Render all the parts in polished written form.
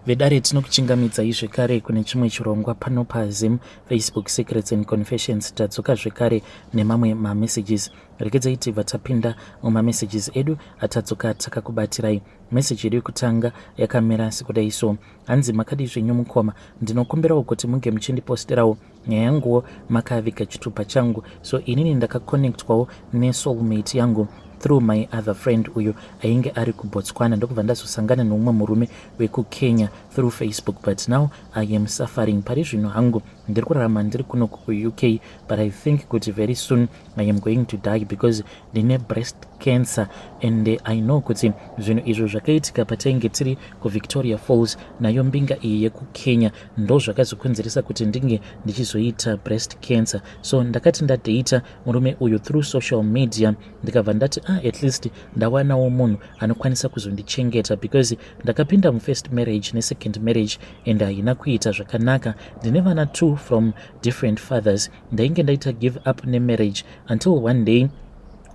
vedare tinokuchingamidzai zvekare kune chimwe chirongwa pano paZim Facebook Secrets and Confessions. Tadzoka zvekare nemamwe mamessages. Rekedzai tibva tapinda mumamessages edu atadzoka takakubatirai. Message yedu yekutanga yakamira sekudai so: hanzi makadi zvenyu mukoma, ndinokumbirawo kuti munge muchindiposterawo NyayaYanguwo makaviga chitupa changu, so inini ndakakonectwawo nesoulmate yangu through my other friend uyo ainge ari kuBotswana. Ndokubva ndazosangana nomumwe murume wekuKenya through Facebook, but now I am suffering. Pari zvino hangu ndiri kurarama ndiri kuno kuUK, but I think kuti very soon I am going to die because ndine breast cancer, and I know kuti zvinhu izvo zvakaitika patainge tiri kuVictoria Falls nayo mbinga iyi yekuKenya ndo zvakazokonzeresa kuti ndinge ndichizoita breast cancer. So ndakati ndadata murume uyu through social media, ndikabva ndati at least ndawanawo munhu anokwanisa kuzondichengeta, because ndakapinda mufirst marriage nesecond marriage and haina kuita zvakanaka. Ndine vana 2 from different fathers. Ndainge ndaita give up nemarriage until one day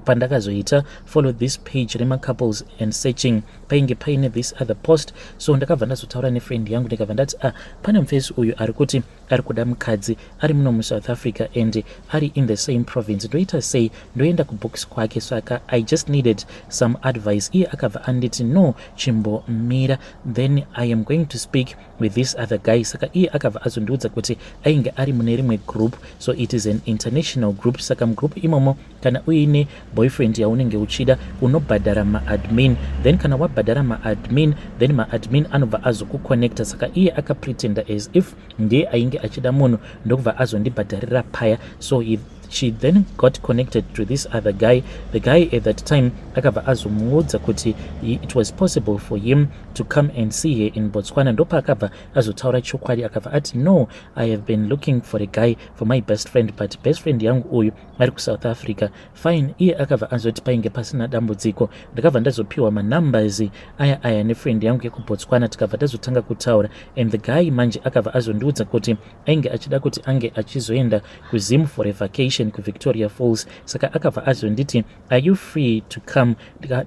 pandakazoita follow this page rema couples and searching painge paine this other post. So ndakabva ndazotaura nefriend yangu ndikabva ndati pane mufesi uyu ari kuti ari kuda mukadzi ari muno muSouth Africa and ari in the same province. Ndoita sei? Ndoenda kubox kwake, saka I just needed some advice. Iye akabva anditi no, chimbomira, then I am going to speak with this other guy. Saka iye akabva azondiudza kuti ainge ari mune rimwe group, so it is an international group. Saka mugroup imomo kana uine boyfriend yaunenge uchida unobhadhara maadmin, then kana wabhadhara maadmin then maadmin anobva azokukonnecta. Saka iye akapretenda as if ndiye ainge achida munhu ndokubva azondibhadharira paya. So she then got connected to this other guy. The guy at that time akabva azomuudza kuti it was possible for him to come and see her in Botswana. Ndopa akabva azotaura chokwadi, akabva ati no, I have been looking for a guy for my best friend, but best friend yangu uyu ari kuSouth Africa. Fine. Iye akabva azoti painge pasina dambudziko. Ndakabva ndazopiwa manumbers aya nefriend yangu yekuBotswana, tikabva tazotanga kutaura, and the guy manje akabva azondiudza kuti ainge achida kuti ange achizoenda kuZim for a vacation kuVictoria Falls. Saka akabva azonditi are you free to come?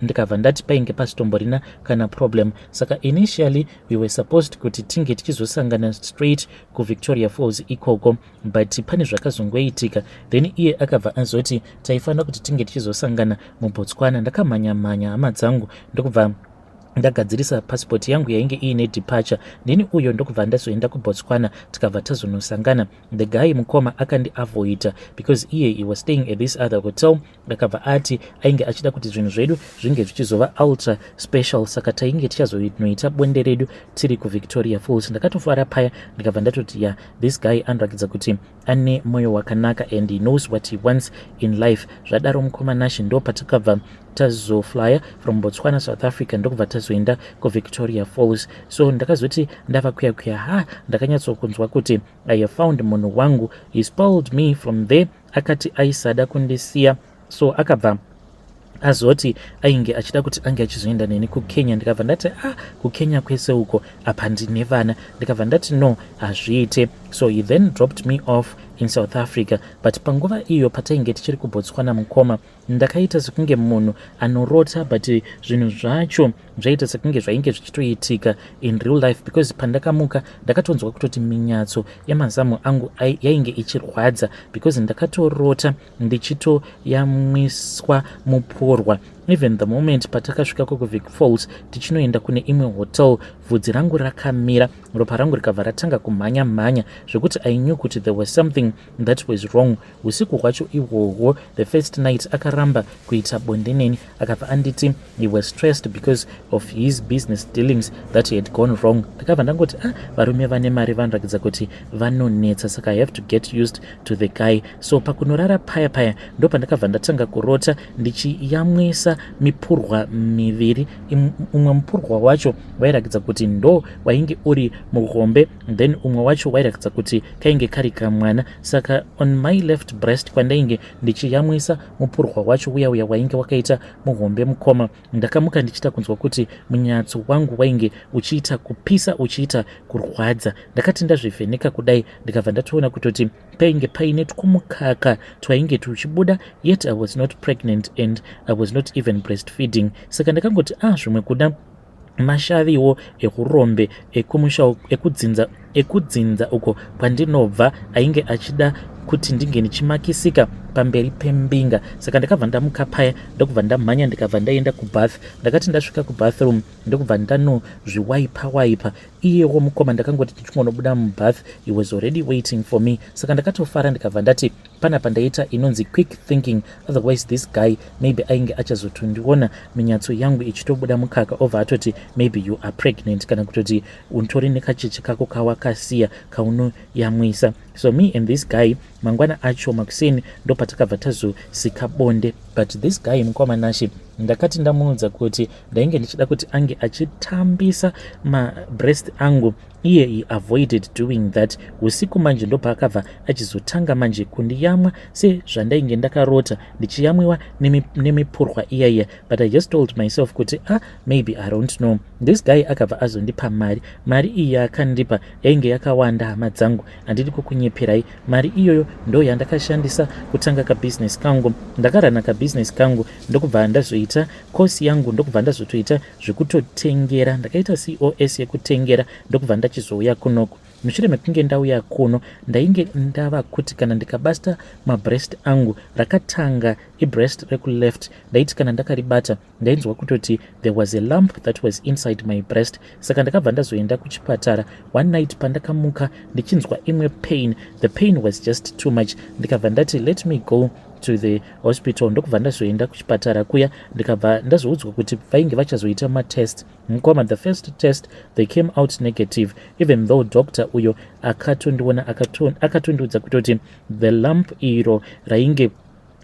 Ndikabva ndati painge pasitomborina kana problem. Saka initially we were supposed kuti tinge tichizosangana straight kuVictoria Falls ikoko, but pane zvakazongoitika, then iye akabva azoti taifanira kuti tinge tichizosangana muBotswana. Ndakamhanya hama dzangu ndokubva ndagadzirisa passport yangu yainge iine departure, ndini uyo ndokubva ndazoenda kuBotswana tikabva tazonosangana. The guy mukoma akandiavoida because he was staying at this other hotel. Ndakabva ati ainge achida kuti zvinhu zvedu zvinge zvichizova ultra special, saka tainge tichazonoita bonde redu tiri kuVictoria Falls. Ndakatofara paya ndikabva ndatoti this guy anoratidza kuti ane moyo wakanaka and he knows what he wants in life. Zvadaro mukoma nashi ndo patakabva tazoflya from Botswana South Africa ndokubva tazoenda kuVictoria Falls. So ndakazoti ndava kuya ndakanyatsokunzwa kuti I have found munhu wangu. He spoiled me from there. Akati aisada kundisiya, so akabva azoti ainge achida kuti ange achizoenda neni kuKenya. Ndikabva ndati kuKenya kwese uko apa ndine vana. Ndikabva ndati no, hazviite. So he then dropped me off in South Africa, but panguva iyo patainge tichiri kuBotswana mukoma ndakaita sekunge munhu anorota, but zvinhu zvacho zvaita sekunge zvainge zvichitoitika in real life, because pandakamuka ndakatonzwa kutoti minyatso yemazamu angu yainge ichirwadza because ndakatorota ndichitoyamwiswa mupurwa. Even the moment patakasvika kuVic Falls tichinoenda kune imwe hotel, vhudzi rangu rakamira, ropa rangu rikabva ratanga kumhanya zvekuti I knew kuti there was something that was wrong. Usiku hwacho ihwohwo, the first night akaramba kuita bonde neni, akabva anditi he was stressed because of his business dealings that had gone wrong. Ndakabva ndangoti varume vane mari vanoratidza kuti vanonetsa, saka I have to get used to the guy. So pakunorara paya ndo pandakabva ndatanga kurota ndichiyamwisa mipurwa miviri. Umwe mupurwa wacho wairatidza kuti ndo wainge uri muhombe, then umwe wacho wairatidza kuti kainge kari kamwana. Saka on my left breast kwandainge ndichiyamwisa mupurwa wacho uya wainge wakaita muhombe mukoma, ndakamuka ndichita kunzwa kuti munyatso wangu wainge uchiita kupisa, uchiita kurwadza. Ndakati ndazvivheneka kudai ndikabva ndatoona kutoti painge paine twumukaka twainge tuchibuda, yet I was not pregnant and I was not even breastfeeding. Saka ndakangoti zvimwe kuda mashaviwo ekurombe ekumusha ekudzinza uko kwandinobva ainge achida kuti ndinge ndichimakisika pamberi pembinga. Saka ndakabva ndamuka paya ndokubva ndamhanya ndikabva ndaenda kubath. Ndakati ndasvika kubathroom ndokubva ndanozviwaipa iyewo mukoma ndakangoti tichinobuda mubath, he was already waiting for me. Saka ndakatofara ndikabva ndati panapa ndaita inonzi quick thinking, otherwise this guy maybe ainge achazotondiona minyatso yangu ichitobuda mukaka over atoti maybe you are pregnant kana kutoti untori nekacheche kako kawakasiya kaunoyamwisa. So me and this guy mangwana acho makuseni ndo patakabva tazosika bonde. But this guy mukomanashi ndakati ndamunudza kuti ndainge ndichida kuti ange achitambisa mabreast angu, iye he avoided doing that. Usiku manje ndo paakabva achizotanga manje kundiyamwa sezvandainge ndakarota ndichiyamwiwa nemipurwa iyaiya. But I just told myself kuti maybe I don't know. This guy akabva azondipa mari iyi yakandipa yainge yakawanda hama dzangu, handidi kukunyeperai. Mari iyoyo ndo yandakashandisa kutanga kabusiness kangu. Ndakarana kabusiness kangu ndokubva ndazoita kosi yangu, ndokubva ndazotoita zvekutotengera. Ndakaita COS yekutengera ndokubva ndachizouya kunoko. Mushure mekunge ndauya kuno ndainge ndava kuti kana ndikabasta mabreast angu rakatanga ibreast rekuleft, ndaiti kana ndakaribata ndainzwa kutoti there was a lump that was inside my breast. Saka ndakabva ndazoenda kuchipatara. One night pandakamuka ndichinzwa imwe pain, the pain was just too much. Ndikabva ndati let me go to the hospital. Ndokubva ndazoenda kuchipatara kuya ndikabva ndazoudzwa kuti vainge vachazoita matest. Mukoma the first test they came out negative, even though doctor uyo akatondiona akatondiudza kutoti the lump iro rainge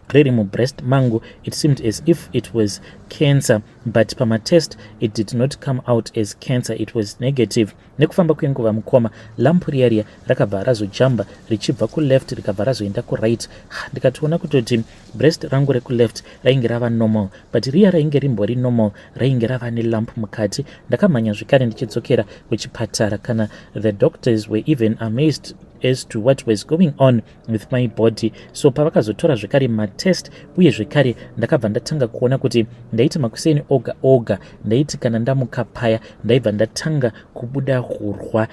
riri mubreast mangu it seemed as if it was cancer, but pamatest it did not come out as cancer, it was negative. Nekufamba kwenguva mukoma lampu riyariya rakabva razojamba richibva kuleft rikabva razoenda kuright. Ndikatoona kutoti breast rangu rekuleft rainge rava normal, but riya rainge rimbori normal rainge rava nelamp mukati. Ndakamhanya zvikare ndichidzokera kuchipatara kana the doctors were even amazed as to what was going on with my body. So pavakazotora zvekare matest uye zvekare ndakabva ndatanga kuona kuti ndaita makuseni oga ndaiti kana ndamuka paya ndaibva ndatanga kubuda hurwa.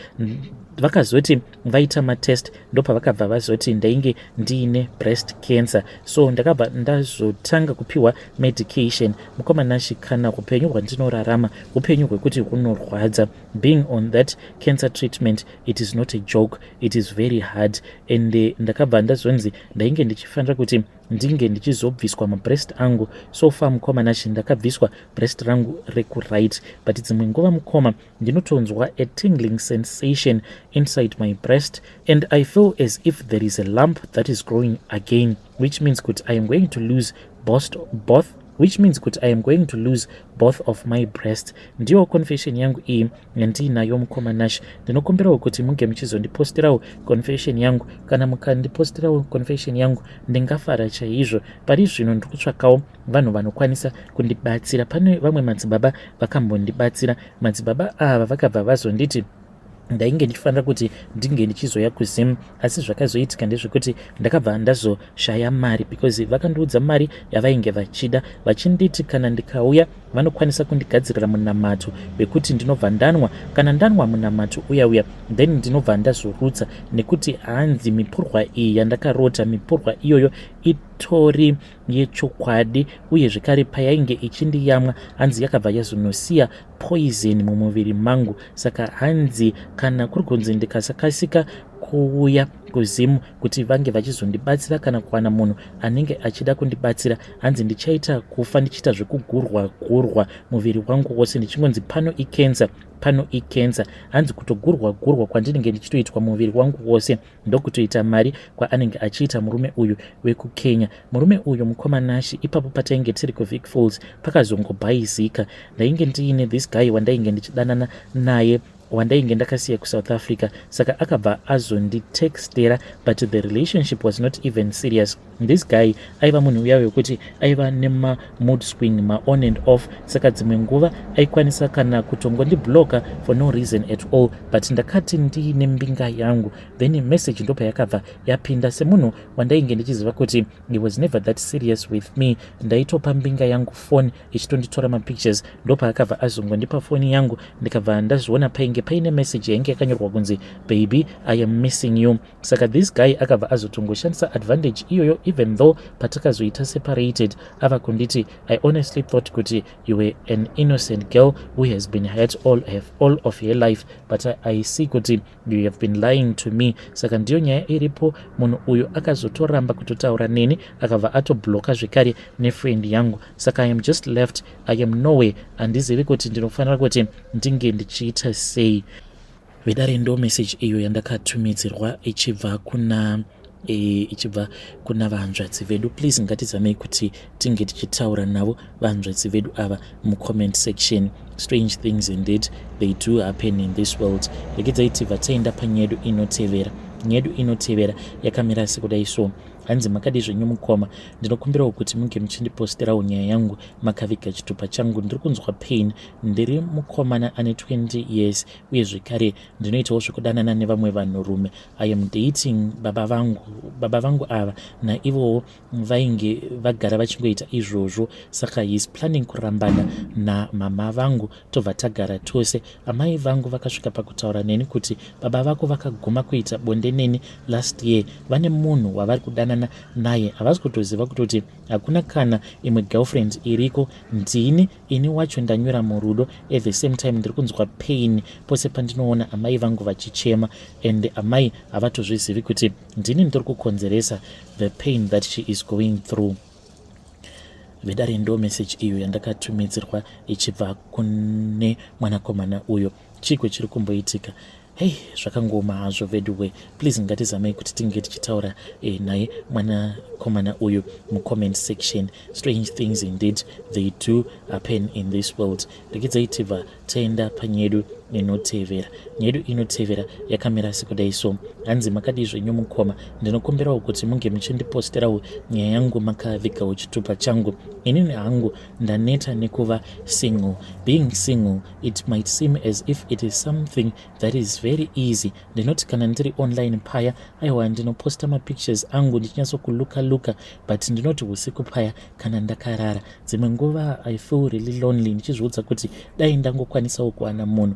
Vakazoti vaita matest ndopa vakabva vazoti ndainge ndiine breast cancer. So ndakabva ndazotanga kupiwa medication. Mukomanashi kana upenyu hwandinorarama upenyu hwekuti hunorwadza. Being on that cancer treatment, it is not a joke, it is very hard. And ndakabva ndazonzi ndainge ndichifanira kuti ndinge ndichizobviswa mabreast angu. So far mukomanashi ndakabviswa breast rangu rekuright, but dzimwe nguva mukoma ndinotonzwa a tingling sensation inside my breast, and I feel as if there is a lump that is growing again, which means that I am going to lose both of my breasts. Ndiyo confession yangu iyi yandinayo mukomanashi. Ndinokumbirawo kuti munge muchizondipostirawo confession yangu. Kana mukandipostirawo confession yangu ndingafara chaizvo. Pari zvino ndikutsvakawo vanhu vanokwanisa kundibatsira. Pane vamwe madzibaba vakambondibatsira. Madzibaba ava vakabva vazonditi ndainge ndichifanira kuti ndinge ndichizoya kuzimu, asi zvakazoitika ndezvekuti ndakabva ndazoshaya mari, because vakandiudza mari yavainge vachida, vachinditi kana ndikauya vanokwanisa kundigadzirira munamato wekuti ndinobva ndanwa. Kana ndanwa munamato uya then ndinobva ndazorutsa, nekuti hanzi mipurwa iyi yandakarota, mipurwa iyoyo itori yechokwadi, uye zvekare payainge ichindiyamwa hanzi yakabva yazonosiya poison mumuviri mangu. Saka hanzi kana kuri kunzi ndikasakasika kuuya kuzimu kuti vange vachizondibatsira kana kuwana munhu anenge achida kundibatsira, hanzi ndichaita kufa ndichiita zvekugurwa muviri wangu wose ndichingonzi pano ikenza. Hanzi kutogurwa kwandinenge ndichitoitwa muviri wangu wose ndokutoita mari kwaanenge achiita murume uyu wekukenya. Murume uyu mukomanashi ipapo patainge tiri kuVicFalls pakazongobhaizika. Ndainge ndiine this guy wandainge ndichidanana naye wandainge ndakasiya kuSouth Africa, saka akabva azonditextera, but the relationship was not even serious. This guy aiva munhu uya wekuti aiva nema mood swing, ma on and off, saka dzimwe nguva aikwanisa kana kutongondibloka for no reason at all, but ndakati ndiine mbinga yangu, then message ndopa yakabva yapinda. Semunhu wandainge ndichiziva kuti he was never that serious with me, ndaitopa mbinga yangu phone ichitonditora mapictures, ndopa akabva azongondipa phone yangu, ndikabva ndazviona painge paine message yainge yakanyorwa kunzi baby I am missing you. Saka this guy akabva azotongoshandisa advantage iyoyo, even though patakazoita separated, ava kunditi I honestly thought kuti you were an innocent girl who has been hurt all of her life, but I see kuti you have been lying to me. Saka ndiyo nyaya iripo, munhu uyu akazotoramba kutotaura neni, akabva atobloka zvekare nefriend yangu. Saka I am just left, I am nowhere, handizivi kuti ndinofanira kuti ndinge ndichiita sei. Vedare ndo message iyo yandakatumidzirwa ichibva kuna vanzvadzi vedu. Please ngatizamei kuti tinge tichitaura navo vanzvadzi vedu ava mucomment section. Strange things indeed, they do happen in this world. Rekedzaiti vataenda panyedu inotevera. Nyedu inotevera yakamira sekudai so. Hanzi makadi zvenyu mukoma, ndinokumbirawo kuti munge muchindiposterawo nyaya yangu makaviga chitupa changu. Ndiri kunzwa pain, ndiri mukomana ane 20 years, uye zvekare ndinoitawo zvekudanana nevamwe vanhurume. I am dating baba vangu ava naivowo vainge vagara vachingoita izvozvo, saka he is planning kurambana namama vangu tobva tagara tose. Amai vangu vakasvika pakutaura neni kuti baba vako vakaguma kuita bonde neni last year, vane munhu wavari kudana naye, havasi kutoziva kuti hakuna kana imwe girlfriend iriko, ndini ini wacho ndanyura murudo. At the same time ndiri kunzwa pain pose pandinoona amai vangu vachichema, and amai havatozvizivi kuti ndini ndiri kukonzeresa the pain that she is going through. Vedare ndo message iyo yandakatumidzirwa ichibva kune mwanakomana uyo. Chiko chiri kumboitika. Hey, zvakangoma hazvo veduwe. Please ngatizamei kuti tinge tichitaura naye mwanakomana uyu mucomment section. Strange things indeed, they do happen in this world. Rekedzaitibva taenda panyedu inotevera. Nyedu inotevera yakamira sekudai so. Hanzi makadi zvenyu mukoma, ndinokumbirawo kuti munge muchindiposterawo nyaya yangu makavigawo chitupa changu. Inini hangu ndaneta nekuva single. Being single, it might seem as if it is something that is very easy. Ndinoti kana ndiri online paya, aiwa ndinoposta mapictures angu ndichinyaso kuluka, but ndinoti usiku paya kana ndakarara. Dzimwe nguva I feel really lonely, ndichizviudza kuti dai ndangokwanisawo kuwana munhu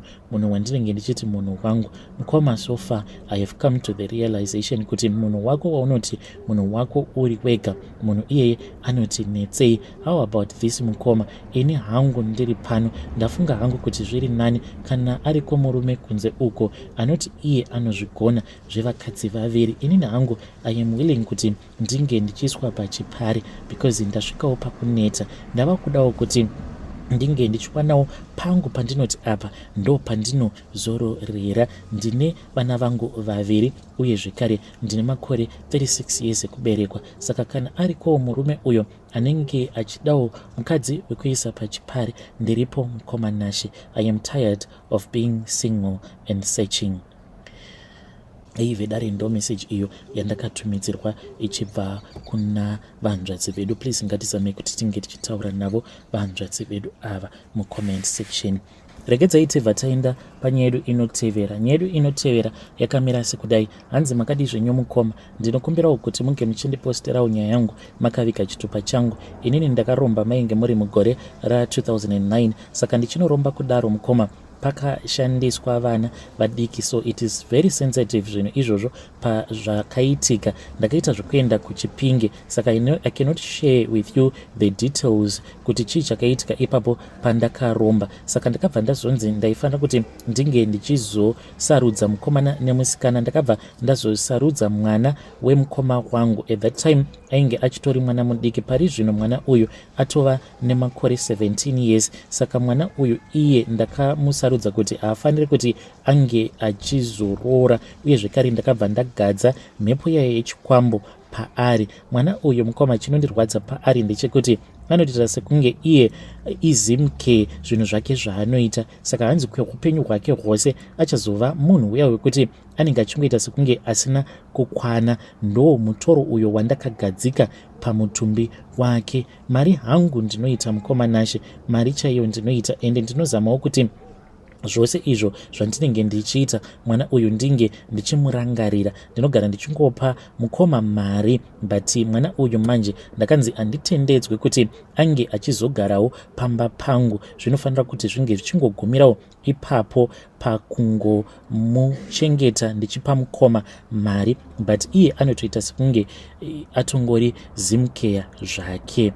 wandinenge ndichiti munhu wangu. Mukoma, so far I have come to the realization kuti munhu wako waunoti munhu wako uri wega, munhu iyeye anoti netsei. How about this mukoma? Ini hangu ndiri pano, ndafunga hangu kuti zviri nani kana ariko murume kunze uko anoti iye anozvigona zvevakadzi vaviri. Inini hangu I am willing kuti ndinge ndichiswa pachipare, because ndasvikawo pakuneta. Ndava kudawo kuti ndinge ndichiwanawo pangu pandinoti apa ndo pandinozororera. Ndine vana vangu vaviri, uye zvekare ndine makore 36 years ekuberekwa. Saka kana arikowo murume uyo anenge achidawo mukadzi wekuisa pachipare, ndiripo mukoma nashe. I am tired of being single and searching. Vedare ndo message iyo yandakatumidzirwa ichibva kuna vanzvadzi vedu. Please ngatizamei kuti tinge tichitaura navo vanzvadzi vedu ava mucomment section. Rekedzaiti vataenda panyedu inotevera. Nyedu inotevera yakamira sekudai. Hanzi makadi zvenyu mukoma, ndinokumbirawo kuti munge muchindiposterawo nyaya yangu makaviga chitupa changu. Inini ndakaromba mainge muri mugore ra2009, saka ndichinoromba kudaro mukoma pakashandiswa vana vadiki, so it is very sensitive zvinhu izvozvo pazvakaitika. Ndakaita zvekuenda kuchipinge, saka I cannot share with you the details kuti chii chakaitika ipapo pandakaromba. Saka ndakabva ndazonzi ndaifanira kuti ndinge ndichizosarudza mukomana nemusikana. Ndakabva ndazosarudza mwana wemukoma wangu. At that time ainge achitori mwana mudiki. Pari zvino mwana uyu atova nemakore 17 years. Saka mwana uyu iye ndakamusarudza kuti haafaniri kuti ange achizorora, uye zvekare ndakabva ndagadza mhepo yaye yechikwambo paari. Mwana uyu mukoma chinondirwadza paari ndechekuti anotoita sekunge iye izimke zvinhu zvake zvaanoita. Saka hanzi kweupenyu hwake hwose achazova munhu uya wekuti anenge achingoita sekunge asina kukwana. Ndo mutoro uyo wandakagadzika pamutumbi wake. Mari hangu ndinoita mukoma Nashe, mari chaiyo ndinoita, ende ndinozamawo kuti zvose izvo zvandinenge ndichiita mwana uyu ndinge ndichimurangarira. Ndinogara ndichingopa mukoma mari, but mwana uyu manje ndakanzi anditendedzwe kuti ange achizogarawo pamba pangu. Zvinofanira kuti zvinge zvichingogumirawo ipapo pakungomuchengeta ndichipa mukoma mari, but iye anotoita sekunge atongori zimkeya zvake.